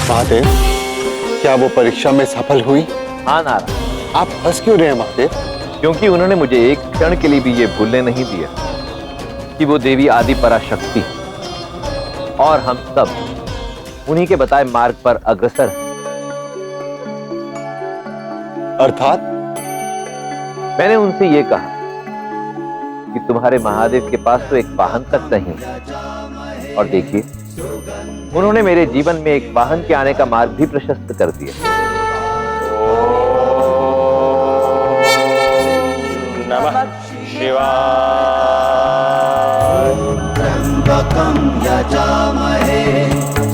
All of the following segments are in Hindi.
महादेव, क्या वो परीक्षा में सफल हुई? हाँ नारायण। आप हंस क्यों रहे हैं महादेव? क्योंकि उन्होंने मुझे एक क्षण के लिए भी ये भूलने नहीं दिया कि वो देवी आदि पराशक्ति और हम सब उन्हीं के बताए मार्ग पर अग्रसर हैं। अर्थात? मैंने उनसे ये कहा कि तुम्हारे महादेव के पास तो एक वाहन तक नहीं है। और देखिए, उन्होंने मेरे जीवन में एक वाहन के आने का मार्ग भी प्रशस्त कर दिया। नमः शिवाय। त्र्यंबकं यजामहे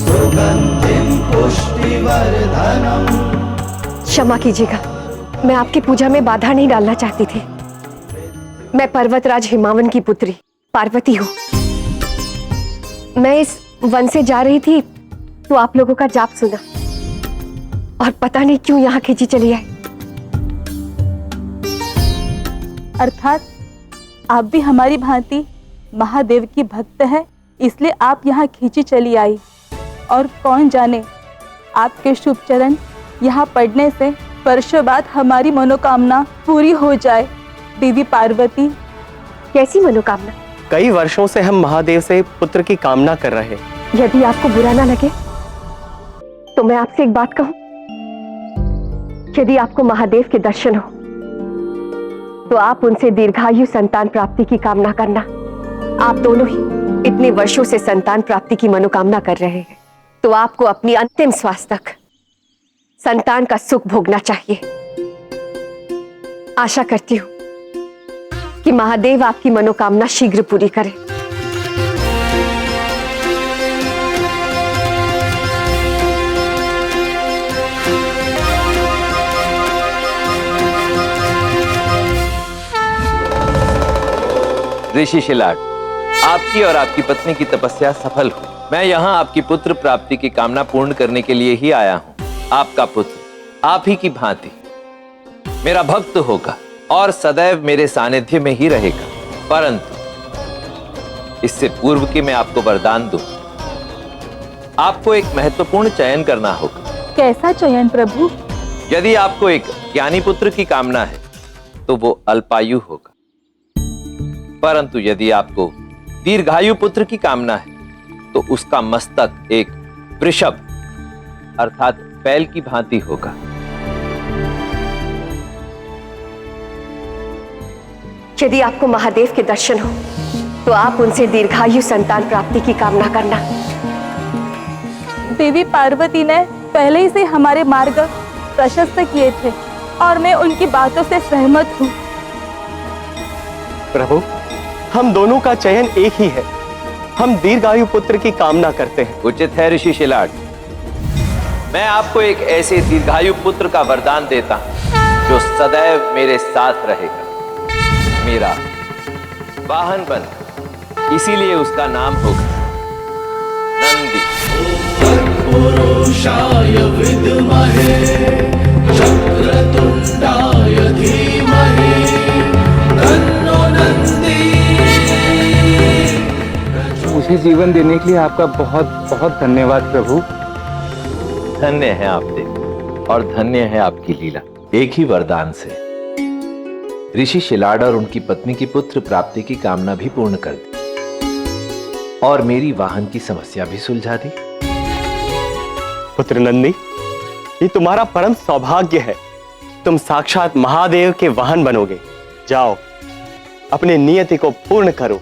सुगंधिं पुष्टिवर्धनम्। क्षमा कीजिएगा, मैं आपकी पूजा में बाधा नहीं डालना चाहती थी। मैं पर्वतराज हिमावन की पुत्री पार्वती हूँ। मैं इस वन से जा रही थी तो आप लोगों का जाप सुना और पता नहीं क्यों यहाँ खींची चली आई। अर्थात आप भी हमारी भांति महादेव की भक्त है, इसलिए आप यहाँ खींची चली आई। और कौन जाने, आपके शुभ चरण यहाँ पड़ने से वर्षों बाद हमारी मनोकामना पूरी हो जाए। देवी पार्वती। कैसी मनोकामना? कई वर्षों से हम महादेव से पुत्र की कामना कर रहे हैं। यदि आपको बुरा ना लगे तो मैं आपसे एक बात कहूं। यदि आपको महादेव के दर्शन हो तो आप उनसे दीर्घायु संतान प्राप्ति की कामना करना। आप दोनों ही इतने वर्षों से संतान प्राप्ति की मनोकामना कर रहे हैं, तो आपको अपनी अंतिम श्वास तक संतान का सुख भोगना चाहिए। आशा करती हूं कि महादेव आपकी मनोकामना शीघ्र पूरी करें। ऋषि शिलाड, आपकी और आपकी पत्नी की तपस्या सफल हुई। मैं यहाँ आपकी पुत्र प्राप्ति की कामना पूर्ण करने के लिए ही आया हूँ। आपका पुत्र आप ही की भांति मेरा भक्त होगा और सदैव मेरे सानिध्य में ही रहेगा। परंतु इससे पूर्व कि मैं आपको वरदान दूं, आपको एक महत्वपूर्ण चयन करना होगा। कैसा चयन प्रभु? यदि आपको एक ज्ञानी पुत्र की कामना है तो वो अल्पायु होगा, परंतु यदि आपको दीर्घायु पुत्र की कामना है तो उसका मस्तक एक वृषभ अर्थात बैल की भांति होगा। यदि आपको महादेव के दर्शन हो तो आप उनसे दीर्घायु संतान प्राप्ति की कामना करना। देवी पार्वती ने पहले ही से हमारे मार्ग प्रशस्त किए थे और मैं उनकी बातों से सहमत हूँ। प्रभु, हम दोनों का चयन एक ही है। हम दीर्घायु पुत्र की कामना करते हैं। उचित है ऋषि शिलाड, मैं आपको एक ऐसे दीर्घायु पुत्र का वरदान देता हूं जो सदैव मेरे साथ रहेगा, मेरा वाहन बन, इसीलिए उसका नाम होगा नंदी। तत्पुरुषाय विद्महे चक्रतुंडाय धीमहि तन्नो नंदी। मुझे जीवन देने के लिए आपका बहुत बहुत धन्यवाद प्रभु। धन्य है आप देव और धन्य है आपकी लीला। एक ही वरदान से ऋषि शिलाड और उनकी पत्नी की पुत्र प्राप्ति की कामना भी पूर्ण कर दी और मेरी वाहन की समस्या भी सुलझा दी। पुत्र नंदी, ये तुम्हारा परम सौभाग्य है। तुम साक्षात महादेव के वाहन बनोगे। जाओ, अपने नियति को पूर्ण करो।